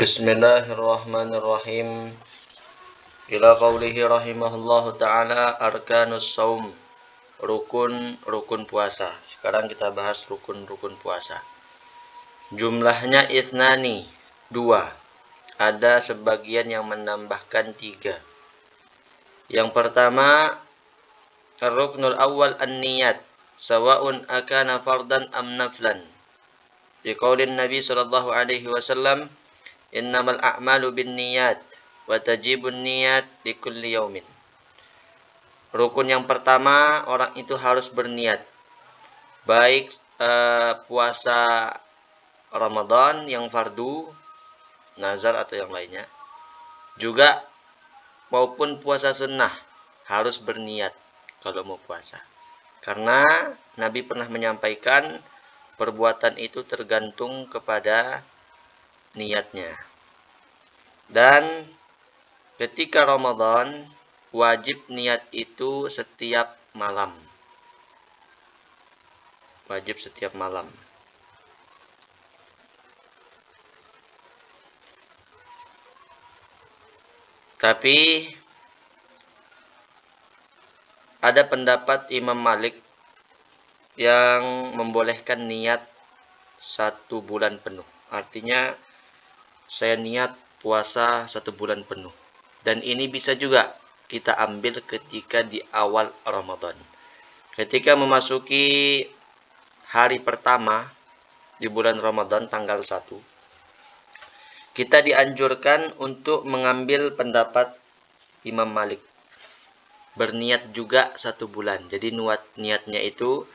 Bismillahirrahmanirrahim. Ila qawlihi rahimahullahu ta'ala arkanus saum, rukun puasa. Sekarang kita bahas rukun puasa. Jumlahnya ithnani, 2. Ada sebagian yang menambahkan 3. Yang pertama, ar-ruknul awwal an-niyat, sawa'un akana fardan am naflan. Di qaulin Nabi sallallahu alaihi wasallam, innamal a'malu binniyat wa tajibun niyat di kulli yaumin. Rukun yang pertama, orang itu harus berniat. Baik puasa Ramadan yang fardu, nazar atau yang lainnya. Juga maupun puasa sunnah harus berniat kalau mau puasa. Karena Nabi pernah menyampaikan perbuatan itu tergantung kepada niatnya. Dan ketika Ramadan wajib niat itu setiap malam. Wajib setiap malam. Tapi ada pendapat Imam Malik yang membolehkan niat 1 bulan penuh. Artinya saya niat puasa 1 bulan penuh. Dan ini bisa juga kita ambil ketika di awal Ramadan. Ketika memasuki hari pertama di bulan Ramadan tanggal 1, kita dianjurkan untuk mengambil pendapat Imam Malik. Berniat juga 1 bulan. Jadi niatnya itu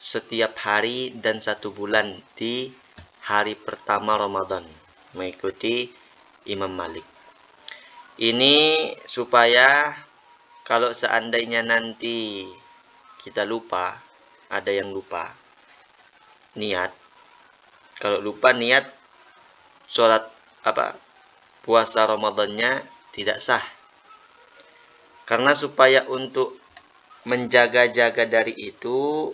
setiap hari dan 1 bulan di hari pertama Ramadan, mengikuti Imam Malik. Ini supaya kalau seandainya nanti kita lupa, ada yang lupa niat, kalau lupa niat sholat puasa Ramadannya tidak sah. Karena supaya untuk menjaga-jaga dari itu,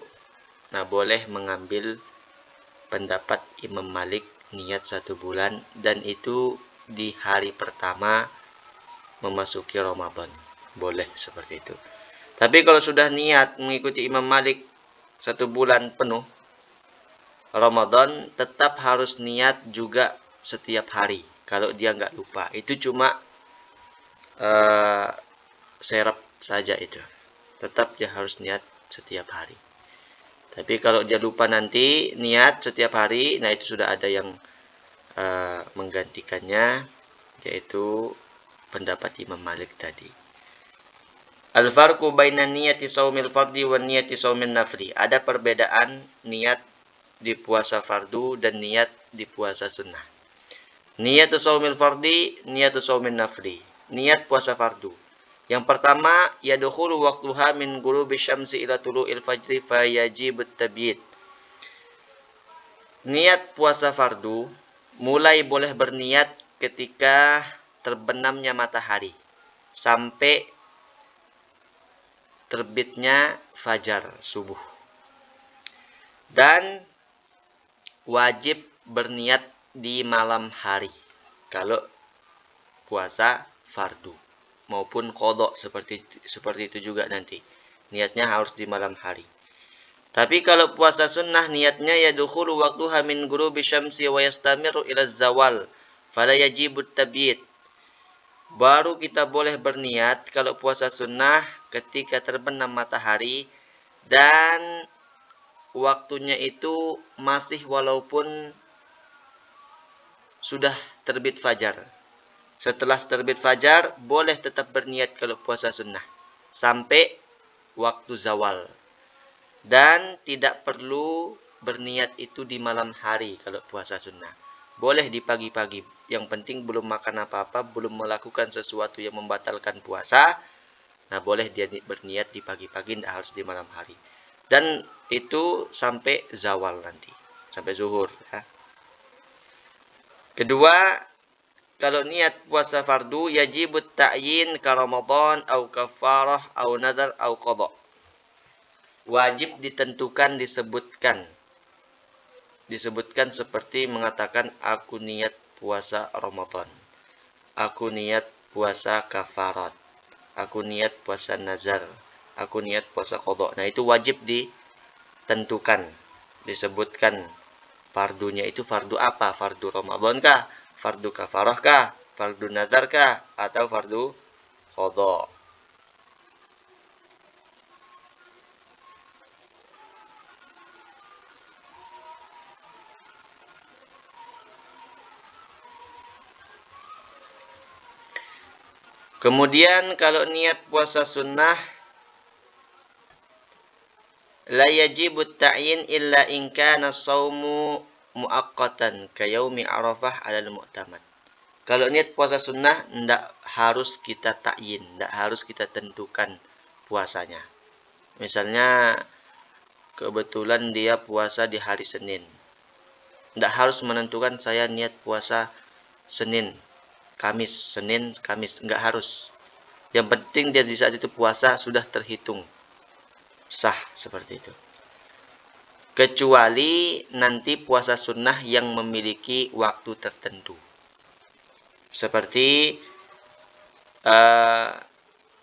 boleh mengambil pendapat Imam Malik niat 1 bulan, dan itu di hari pertama memasuki Ramadan. Boleh seperti itu. Tapi kalau sudah niat mengikuti Imam Malik 1 bulan penuh Ramadan, tetap harus niat juga setiap hari. Kalau dia nggak lupa, itu cuma serap saja itu. Tetap dia harus niat setiap hari. Tapi kalau dia lupa nanti niat setiap hari, itu sudah ada yang menggantikannya, yaitu pendapat Imam Malik tadi. Al-farqu bainan niyati shaumil fardi wa niyati shaumil nafli. Ada perbedaan niat di puasa fardu dan niat di puasa sunnah. Niyatu shaumil fardi, niyatu shaumil nafli. Niat puasa fardu. Yang pertama, yadkhulu waqtuha min ghurubi syamsi ila tulu'il fajri fa yajibut tabyid. Niat puasa fardu mulai boleh berniat ketika terbenamnya matahari sampai terbitnya fajar subuh. Dan wajib berniat di malam hari kalau puasa fardu, maupun qadha seperti itu juga nanti. Niatnya harus di malam hari. Tapi kalau puasa sunnah niatnya yadkhulu waqtuha min ghurubi syamsi wa yastamiru ila zawal fala yajibut tabyid. Baru kita boleh berniat kalau puasa sunnah ketika terbenam matahari dan waktunya itu masih walaupun sudah terbit fajar. Setelah terbit fajar boleh tetap berniat kalau puasa sunnah sampai waktu zawal. Dan tidak perlu berniat itu di malam hari kalau puasa sunnah. Boleh di pagi-pagi. Yang penting belum makan apa-apa, belum melakukan sesuatu yang membatalkan puasa. Boleh dia berniat di pagi-pagi, tidak harus di malam hari. Dan itu sampai zawal nanti, sampai zuhur. Kedua, kalau niat puasa fardu yajibut ta'yin ka Ramadan au kafarah au nadar au qadha. Wajib disebutkan seperti mengatakan aku niat puasa Ramadan. Aku niat puasa kafarat. Aku niat puasa nazar. Aku niat puasa qadha. Nah, itu wajib ditentukan, disebutkan fardunya itu fardu apa? Fardu Ramadan kah? Fardu kafarah kah? Fardu nazar kah? Atau fardu qadha? Kemudian kalau niat puasa sunnah, la yajibu ta'yin illa in kana shaumu muaqqatan ka yaumi Arafah 'alal mu'tamad. Kalau niat puasa sunnah ndak harus kita ta'yin, ndak harus kita tentukan puasanya. Misalnya kebetulan dia puasa di hari Senin. Ndak harus menentukan saya niat puasa Senin, Kamis, Senin, Kamis, nggak harus. Yang penting dia di saat itu puasa sudah terhitung sah seperti itu. Kecuali nanti puasa sunnah yang memiliki waktu tertentu. Seperti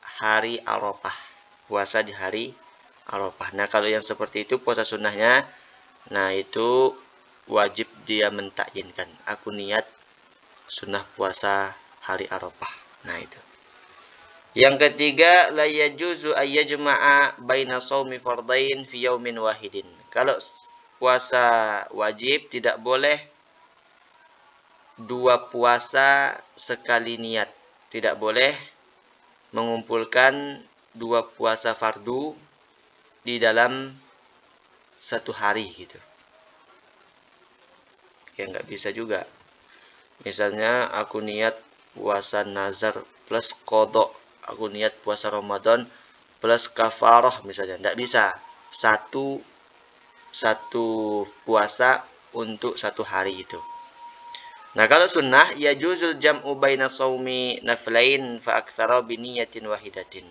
hari Arafah, puasa di hari Arafah. Nah, kalau yang seperti itu puasa sunnahnya, nah itu wajib dia mentakyinkan. Aku niat sunnah puasa hari Arafah. Nah, itu. Yang ketiga, la yajuzu ayyajma'a baina shaumi fardain fi yaumin wahidin. Kalau puasa wajib tidak boleh dua puasa sekali niat. Tidak boleh mengumpulkan dua puasa fardu di dalam satu hari gitu. Ya nggak bisa juga. Misalnya aku niat puasa nazar plus qadha. Aku niat puasa Ramadan plus kafarah misalnya. Nggak bisa. Satu puasa untuk satu hari itu. Nah, kalau sunnah ya juzul jam'u baina shaumi naflain fa aktsara bi niyatin wahidatin.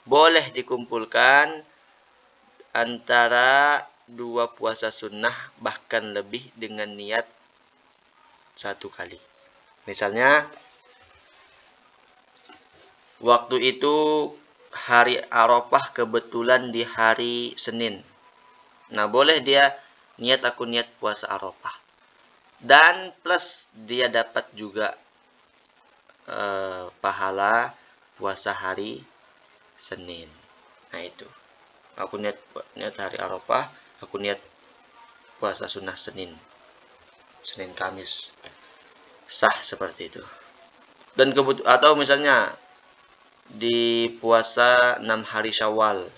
Boleh dikumpulkan antara dua puasa sunnah bahkan lebih dengan niat satu kali. Misalnya waktu itu hari Arafah kebetulan di hari Senin. Nah, boleh dia niat aku niat puasa Arafah. Dan plus dia dapat juga pahala puasa hari Senin. Nah, itu. Aku niat hari Arafah, aku niat puasa sunnah Senin. Senin Kamis. Sah seperti itu. Dan atau misalnya di puasa 6 hari Syawal.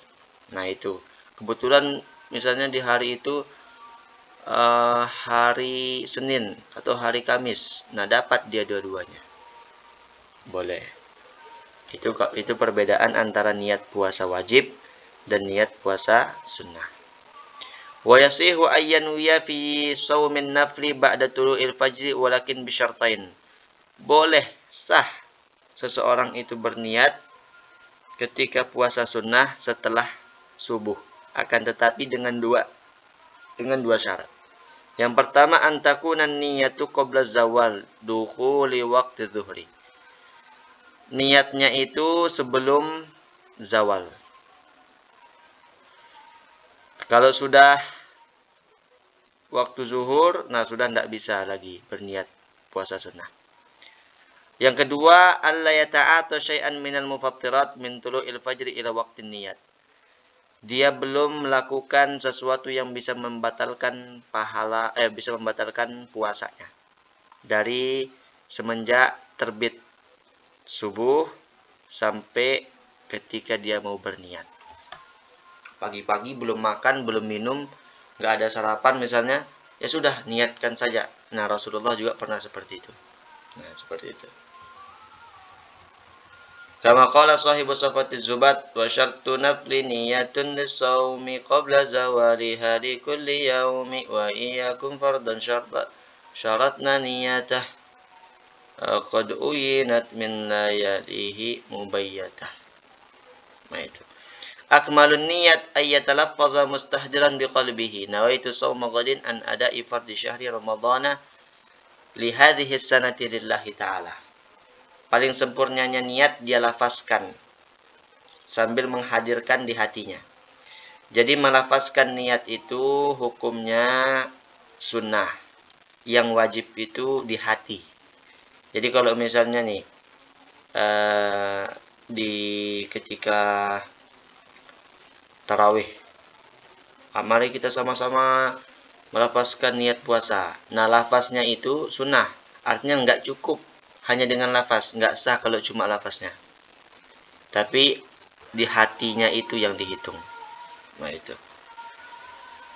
Nah, itu. Kebetulan misalnya di hari itu hari Senin atau hari Kamis. Nah, dapat dia dua-duanya. Boleh. Itu perbedaan antara niat puasa wajib dan niat puasa sunnah. Wa yasihu ayyanwiya fi shaumin nafli ba'da tulu'il fajri walakin bisyartain. Boleh sah seseorang itu berniat ketika puasa sunnah setelah subuh, akan tetapi dengan dua syarat. Yang pertama, antakuna niyatu qabla zawal dukhuli waqti zuhri. Niatnya itu sebelum zawal. Kalau sudah waktu zuhur, nah sudah tidak bisa lagi berniat puasa sunnah. Yang kedua, alla yata'ata syai'an minal mufattirat min tulu'il fajri ila waqtin niyat. Dia belum melakukan sesuatu yang bisa membatalkan bisa membatalkan puasanya. Dari semenjak terbit subuh sampai ketika dia mau berniat. Pagi-pagi belum makan, belum minum, nggak ada sarapan misalnya, ya sudah niatkan saja. Nah, Rasulullah juga pernah seperti itu. Nah, seperti itu. Kama qala sahibu Safatiz Zubat wa syartu nafli niyatun lis-shaumi qabla zawaliha li kulli yaumi wa iyyakum fardan syaratna niyatah qad uyinat min layalihi mubayyatah. Nah, itu. Akmalun niyat ayyatalaffaza mustahdiran biqalbihi nawaitu sawma ghadin an ada'i fardi syahri ramadhana li hadhihi sanati lillahi ta'ala. Paling sempurnanya niat dia lafazkan sambil menghadirkan di hatinya. Jadi melafazkan niat itu hukumnya sunnah. Yang wajib itu di hati. Jadi kalau misalnya nih di ketika tarawih, mari kita sama-sama melafazkan niat puasa. Nah, lafaznya itu sunnah. Artinya nggak cukup hanya dengan lafaz, nggak sah kalau cuma lafaznya. Tapi di hatinya itu yang dihitung. Nah itu.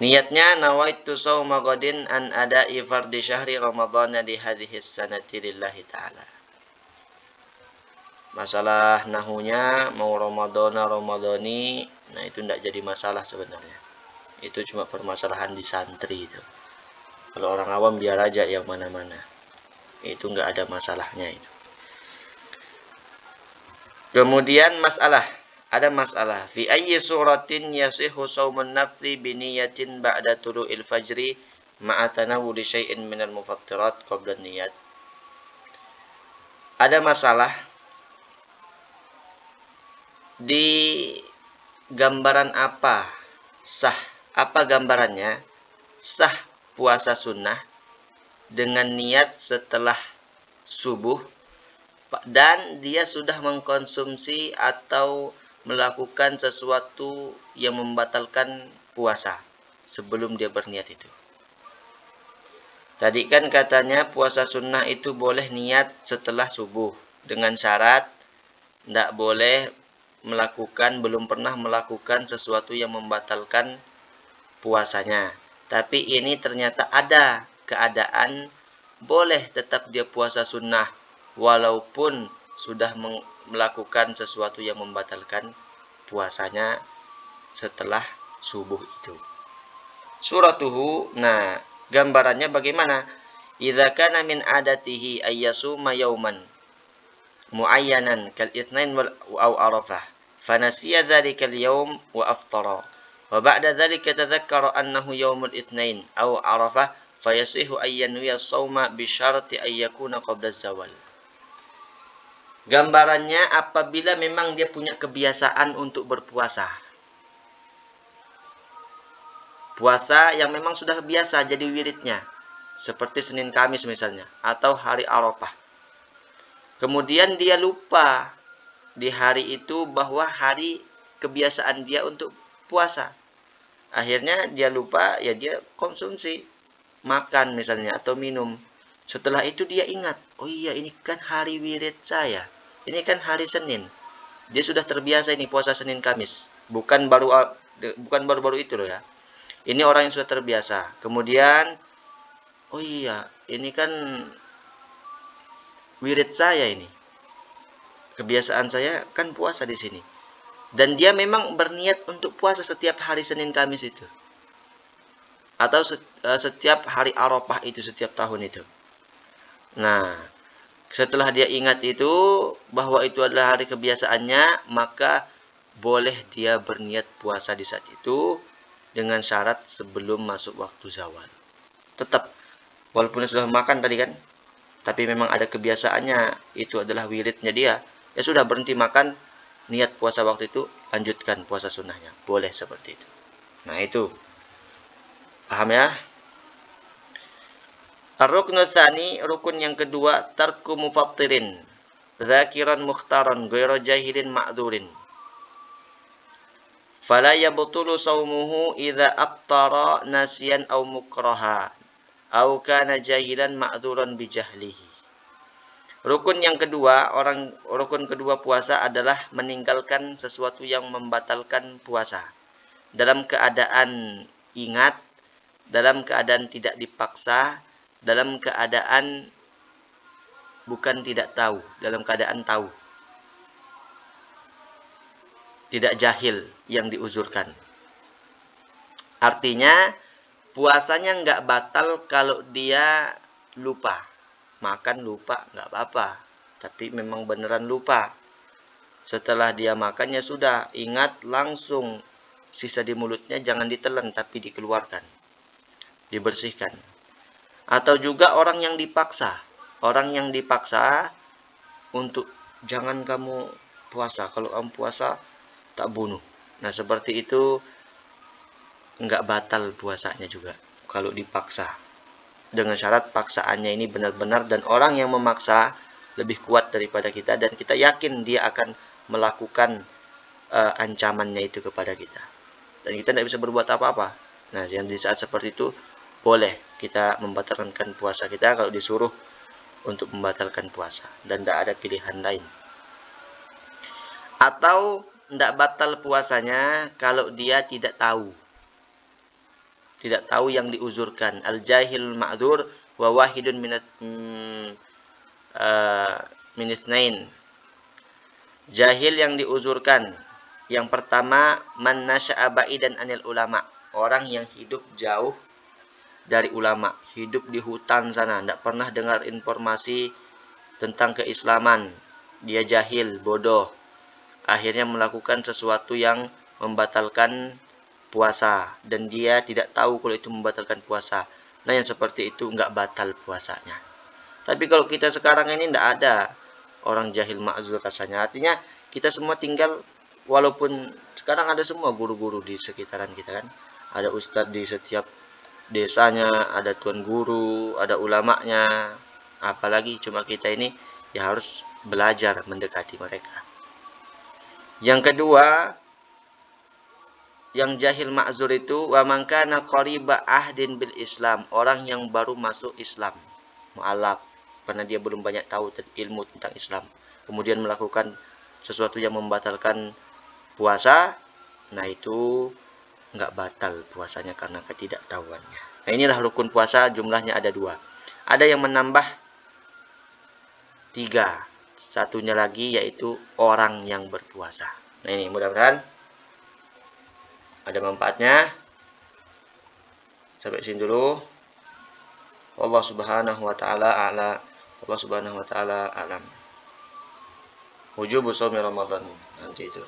Niatnya nawaitu shauma ghadin an ada'i fardhi syahri ramadhana li hadhihi sanati lillahi ta'ala. Masalah nahunya mau ramadhani, nah itu tidak jadi masalah sebenarnya. Itu cuma permasalahan di santri itu. Kalau orang awam biar aja yang mana-mana. Itu nggak ada masalahnya itu. Kemudian ada masalah. Fi ayyi suratin yasihu shaumun nafli bi niyatin ba'da tulu'il fajri ma'a tanawuli syai'in minal mufattirat qabla niyat. Ada masalah di gambaran apa sah, apa gambarannya sah puasa sunnah dengan niat setelah subuh dan dia sudah mengkonsumsi atau melakukan sesuatu yang membatalkan puasa sebelum dia berniat itu. Tadi kan katanya puasa sunnah itu boleh niat setelah subuh dengan syarat tidak boleh belum pernah melakukan sesuatu yang membatalkan puasanya. Tapi ini ternyata ada keadaan boleh tetap dia puasa sunnah walaupun sudah melakukan sesuatu yang membatalkan puasanya setelah subuh itu. Suratuhu, nah gambarannya bagaimana? Idza kana min adatihi ayyasuma yauman muayyanan kal itsnain aw arafah fanasiya dzalika al-yawm wa aftara wa ba'da dzalika tadhakkara annahu yaumul itsnain aw arafah fayasihu ay yanwiya shauma bi syarti ay yakuna qabla zawal. Gambarannya apabila memang dia punya kebiasaan untuk berpuasa. Puasa yang memang sudah biasa jadi wiridnya. Seperti Senin Kamis misalnya. Atau hari Arafah. Kemudian dia lupa di hari itu bahwa hari kebiasaan dia untuk puasa. Akhirnya dia lupa, ya dia konsumsi. Makan misalnya atau minum. Setelah itu dia ingat. Oh iya ini kan hari wirid saya. Ini kan hari Senin. Dia sudah terbiasa ini puasa Senin Kamis. Bukan baru-baru itu loh ya. Ini orang yang sudah terbiasa. Kemudian, oh iya, ini kan wirid saya ini. Kebiasaan saya kan puasa di sini. Dan dia memang berniat untuk puasa setiap hari Senin Kamis itu. Atau setiap hari Arafah itu, setiap tahun itu. Nah, setelah dia ingat itu, bahwa itu adalah hari kebiasaannya, maka boleh dia berniat puasa di saat itu, dengan syarat sebelum masuk waktu zawal. Tetap, walaupun sudah makan tadi kan, tapi memang ada kebiasaannya, itu adalah wiridnya dia. Ya sudah berhenti makan, niat puasa waktu itu, lanjutkan puasa sunnahnya. Boleh seperti itu. Nah itu. Paham ya? Ar-ruknu tsani, rukun yang kedua, tarku mufattirin. Dzakiran mukhtaran, ghairu jahilin ma'dzurin. Fala yabtulu shaumuhu idza aftara nasiyan aw mukraha aw kana jahilan ma'dzuran bi jahlihi. Rukun yang kedua, rukun kedua puasa adalah meninggalkan sesuatu yang membatalkan puasa. Dalam keadaan ingat, dalam keadaan tidak dipaksa, dalam keadaan bukan tidak tahu, dalam keadaan tahu. Tidak jahil yang diuzurkan. Artinya puasanya nggak batal kalau dia lupa. Makan lupa nggak apa-apa. Tapi memang beneran lupa. Setelah dia makannya sudah ingat langsung sisa di mulutnya jangan ditelan tapi dikeluarkan. Dibersihkan. Atau juga orang yang dipaksa. Orang yang dipaksa untuk jangan kamu puasa. Kalau kamu puasa, tak bunuh. Nah, seperti itu nggak batal puasanya juga. Kalau dipaksa. Dengan syarat paksaannya ini benar-benar dan orang yang memaksa lebih kuat daripada kita. Dan kita yakin dia akan melakukan ancamannya itu kepada kita. Dan kita tidak bisa berbuat apa-apa. Nah, yang di saat seperti itu, boleh kita membatalkan puasa kita kalau disuruh untuk membatalkan puasa dan tidak ada pilihan lain. Atau tidak batal puasanya kalau dia tidak tahu yang diuzurkan. Al-jahil ma'dzur wa wahidun minitsnain. Jahil yang diuzurkan. Yang pertama, man nasya'a ba'idan anil ulama, orang yang hidup jauh dari ulama, hidup di hutan sana, tidak pernah dengar informasi tentang keislaman. Dia jahil, bodoh. Akhirnya melakukan sesuatu yang membatalkan puasa. Dan dia tidak tahu kalau itu membatalkan puasa. Nah, yang seperti itu nggak batal puasanya. Tapi kalau kita sekarang ini tidak ada orang jahil ma'zur rasanya. Artinya kita semua tinggal, walaupun sekarang ada semua guru-guru di sekitaran kita kan. Ada ustadz di setiap desanya, ada tuan guru, ada ulamanya. Apalagi cuma kita ini ya harus belajar mendekati mereka. Yang kedua, yang jahil ma'zur itu wa man kana qariba ahdin bil Islam, orang yang baru masuk Islam, mu'alaf, karena dia belum banyak tahu ilmu tentang Islam, kemudian melakukan sesuatu yang membatalkan puasa, nah itu nggak batal puasanya karena ketidaktahuannya. Nah, inilah rukun puasa, jumlahnya ada 2. Ada yang menambah 3. Satunya lagi yaitu orang yang berpuasa. Nah, ini mudah-mudahan ada manfaatnya. Sampai sini dulu. Allah Subhanahu wa taala a'la. Allah Subhanahu wa taala alam. Wujubu shaumi Ramadan nanti itu.